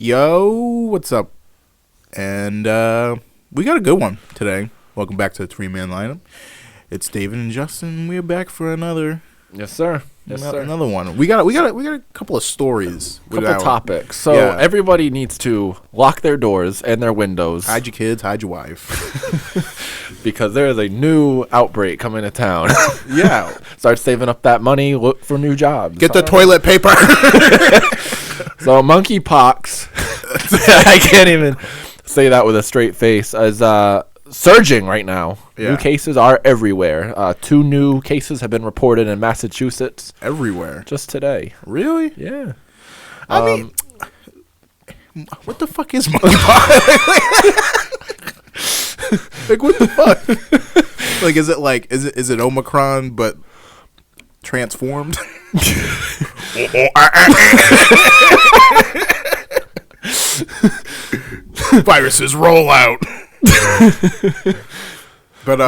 Yo, what's up? And we got a good one today. Welcome back to the three-man lineup. It's David and Justin. We're back for another. Yes, sir. Yes, sir. Another one. We got a couple of stories. Couple topics. So everybody needs to lock their doors and their windows. Hide your kids. Hide your wife. Because there is a new outbreak coming to town. Yeah. Start saving up that money. Look for new jobs. Get the toilet paper. So monkeypox. I can't even say that with a straight face. Is surging right now. Yeah. New cases are everywhere. 2 new cases have been reported in Massachusetts. Everywhere. Just today. Really? Yeah. I mean, what the fuck is monkeypox? Like, what the fuck? Like, is it Omicron but transformed? Viruses roll out. But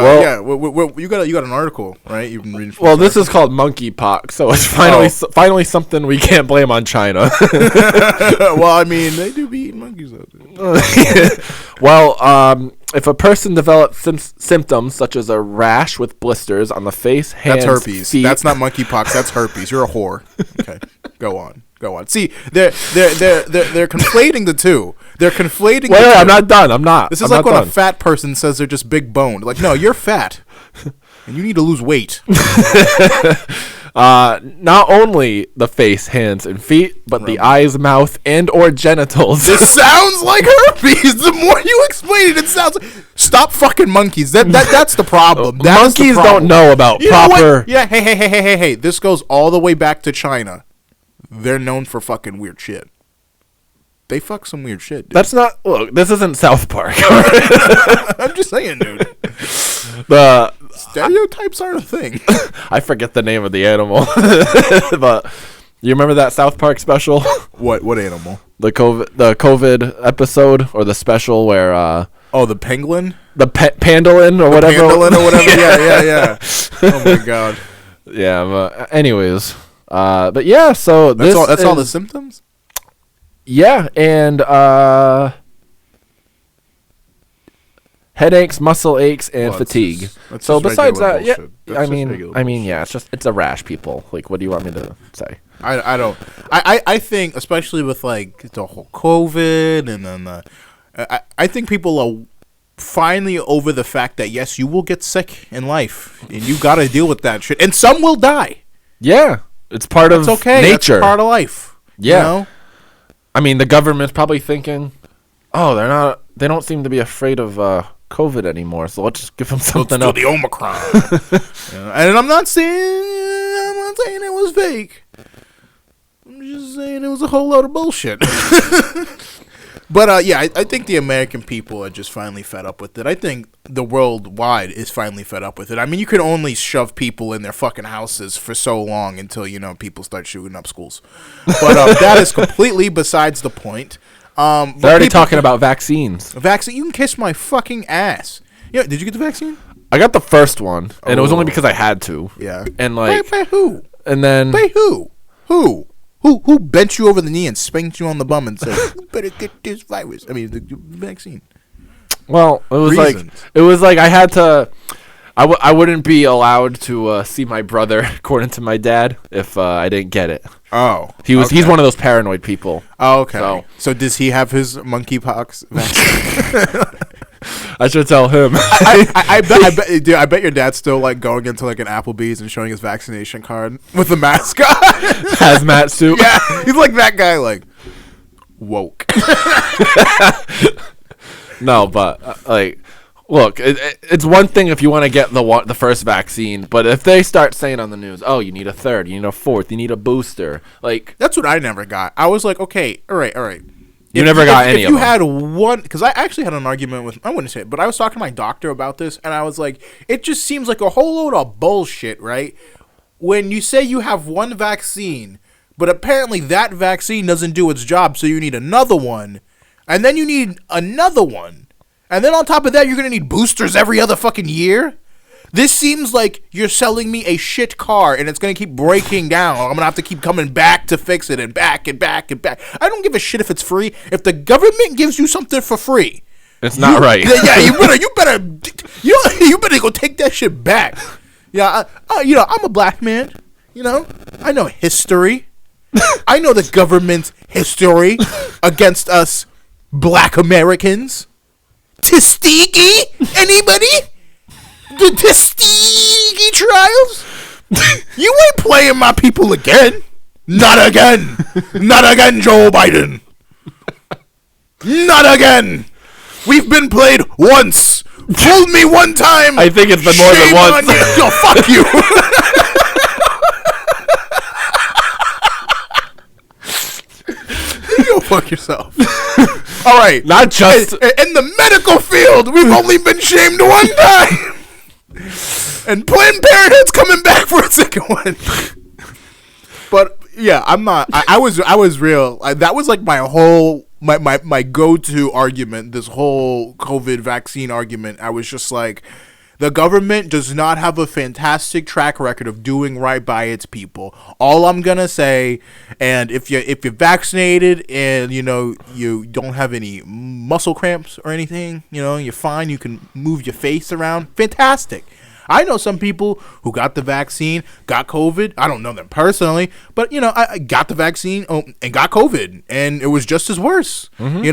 you got an article, right? You've been reading. Well, this is called monkeypox, so it's finally something we can't blame on China. Well, I mean, they do be eating monkeys out there. Well, if a person develops symptoms such as a rash with blisters on the face, hands, that's herpes. feet. That's not monkeypox. That's herpes. You're a whore. Okay, go on. See, they're conflating the two. They're conflating. Wait, I'm not done. I'm not. This is like when a fat person says they're just big boned. Like, no, you're fat, and you need to lose weight. Not only the face, hands, and feet, but the eyes, mouth, and or genitals. This sounds like herpes. The more you explain it, it sounds like... Stop fucking monkeys. That's the problem. Monkeys don't know about proper... Yeah, hey. This goes all the way back to China. They're known for fucking weird shit. They fuck some weird shit, dude. That's not... Look, this isn't South Park. I'm just saying, dude. The stereotypes aren't a thing. I forget the name of the animal. But you remember that South Park special? What animal? The COVID episode or the special where... the penguin? The pandolin or whatever. Pandolin or whatever. Yeah. Oh, my God. Yeah, anyways... but yeah, so that's all the symptoms? Yeah, and headaches, muscle aches, and fatigue. So besides that, yeah, it's a rash, people. Like, what do you want me to say? I think, especially with like the whole COVID and then I think people are finally over the fact that yes, you will get sick in life and you got to deal with that shit, and some will die. Yeah. It's part of nature. That's part of life. Yeah. You know? I mean, the government's probably thinking, they don't seem to be afraid of COVID anymore, so let's just give them something else. The Omicron. And I'm not saying it was fake. I'm just saying it was a whole lot of bullshit. But, I think the American people are just finally fed up with it. I think the worldwide is finally fed up with it. I mean, you can only shove people in their fucking houses for so long until, people start shooting up schools. But that is completely besides the point. They're already talking about vaccines. Vaccine? You can kiss my fucking ass. Yeah, did you get the vaccine? I got the first one, and it was only because I had to. Yeah. And like... By who? And then... By who? Who bent you over the knee and spanked you on the bum and said, "You better get this virus"? I mean, the vaccine. Well, it was like I had to. I wouldn't be allowed to see my brother, according to my dad, if I didn't get it. Oh, he's one of those paranoid people. Oh, okay. So does he have his monkeypox vaccine? I should tell him. I bet your dad's still like going into like an Applebee's and showing his vaccination card with the mask on. Hazmat suit. Yeah, he's like that guy, like woke. No, but like, look, it's one thing if you want to get the first vaccine, but if they start saying on the news, oh, you need a third, you need a fourth, you need a booster, like that's what I never got. I was like, okay, all right. You never got any of them. If you had one, because I actually had an argument with, I wouldn't say it, but I was talking to my doctor about this, and I was like, it just seems like a whole load of bullshit, right? When you say you have one vaccine, but apparently that vaccine doesn't do its job, so you need another one, and then you need another one, and then on top of that, you're going to need boosters every other fucking year? This seems like you're selling me a shit car and it's going to keep breaking down. I'm going to have to keep coming back to fix it and back and back and back. I don't give a shit if it's free. If the government gives you something for free, it's not right. Yeah, you better go take that shit back. Yeah, I'm a black man. I know history. I know the government's history against us black Americans. Tuskegee? Anybody? The Tuskegee trials? You ain't playing my people again. Not again. Not again, Joe Biden. Not again. We've been played once. Fooled me one time. I think it's been more than once. Yo, fuck you. Go fuck yourself. All right. Not just in the medical field, we've only been shamed one time. And Planned Parenthood's coming back for a second one. But yeah, I'm not. I was real. That was like my whole my go-to argument. This whole COVID vaccine argument. I was just like, the government does not have a fantastic track record of doing right by its people. All I'm gonna say, and if you're vaccinated and you don't have any muscle cramps or anything, you're fine. You can move your face around. Fantastic. I know some people who got the vaccine, got COVID. I don't know them personally, but I got the vaccine and got COVID, and it was just as worse. Mm-hmm.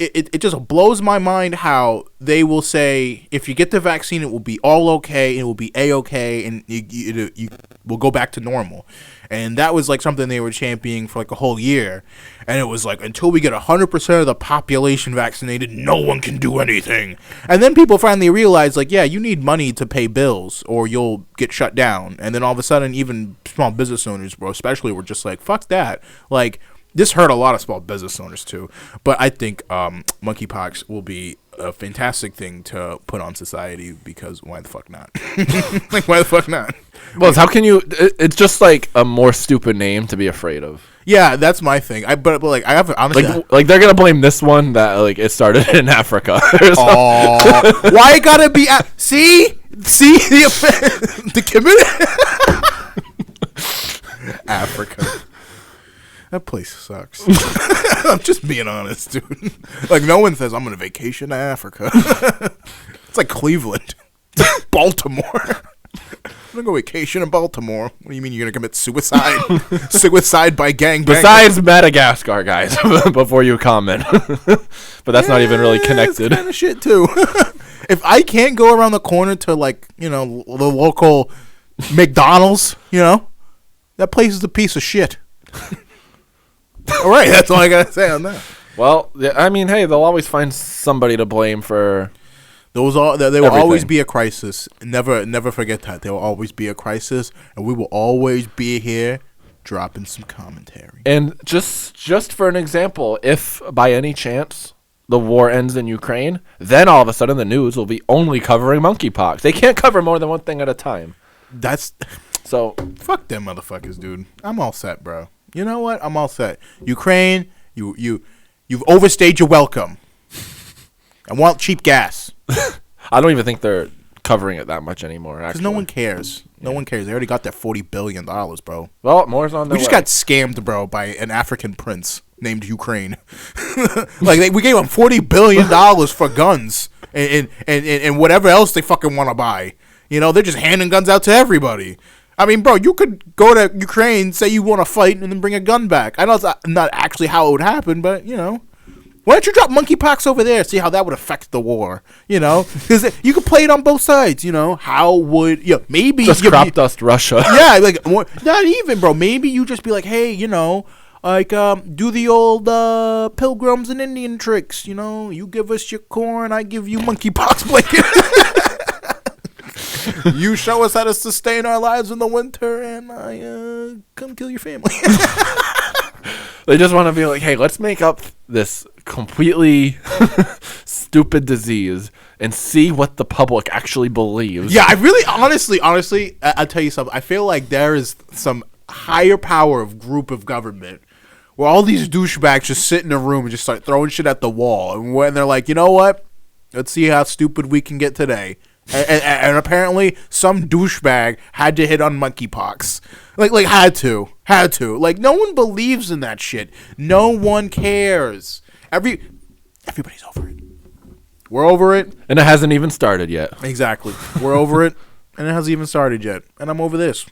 It just blows my mind how they will say if you get the vaccine, it will be all okay, and it will be a-okay, and you will go back to normal. And that was like something they were championing for like a whole year. And it was like, until we get 100% of the population vaccinated, no one can do anything. And then people finally realized, like, yeah, you need money to pay bills or you'll get shut down. And then all of a sudden, even small business owners, bro, especially, were just like, fuck that. Like, this hurt a lot of small business owners too. But I think monkeypox will be a fantastic thing to put on society, because why the fuck not? Like, why the fuck not? Well, how can you? It's just like a more stupid name to be afraid of. Yeah, that's my thing. But like, I have honestly, like they're gonna blame this one that like it started in Africa. Oh, why it gotta be? See the community. Africa. That place sucks. I'm just being honest, dude. Like, no one says I'm gonna vacation to Africa. It's like Cleveland, Baltimore. I'm gonna go vacation in Baltimore. What do you mean you're gonna commit suicide? Suicide by gangbang? Besides Madagascar, guys, before you comment. But that's not even really connected. That's kind of shit too. If I can't go around the corner to, like, the local McDonald's, that place is a piece of shit. All right, that's all I gotta say on that. Well, I mean, hey, they'll always find somebody to blame for. There will always be a crisis. Never forget that. There will always be a crisis, and we will always be here dropping some commentary. And just for an example, if by any chance the war ends in Ukraine, then all of a sudden the news will be only covering monkeypox. They can't cover more than one thing at a time. So fuck them motherfuckers, dude. I'm all set, bro. You know what? I'm all set. Ukraine, you've overstayed your welcome. I want cheap gas. I don't even think they're covering it that much anymore. Because no one cares. No one cares. They already got that $40 billion, bro. Well, more's on their way. We just got scammed, bro, by an African prince named Ukraine. We gave them $40 billion for guns and whatever else they fucking want to buy. They're just handing guns out to everybody. I mean, bro, you could go to Ukraine, say you want to fight, and then bring a gun back. I know it's not actually how it would happen, but, why don't you drop monkeypox over there, see how that would affect the war, Because you could play it on both sides, How would, maybe... Just crop dust Russia. Yeah, like, not even, bro. Maybe you just be like, hey, do the old Pilgrims and Indian tricks, You give us your corn, I give you monkeypox blanket. You show us how to sustain our lives in the winter, and I come kill your family. They just want to be like, hey, let's make up this completely stupid disease and see what the public actually believes. Yeah, I really, honestly, I'll tell you something. I feel like there is some higher power of group of government where all these douchebags just sit in a room and just start throwing shit at the wall. And when they're like, you know what? Let's see how stupid we can get today. And apparently some douchebag had to hit on monkeypox. Like had to. Like, no one believes in that shit. No one cares. Everybody's over it. We're over it. And it hasn't even started yet. Exactly. We're over it. And it hasn't even started yet. And I'm over this.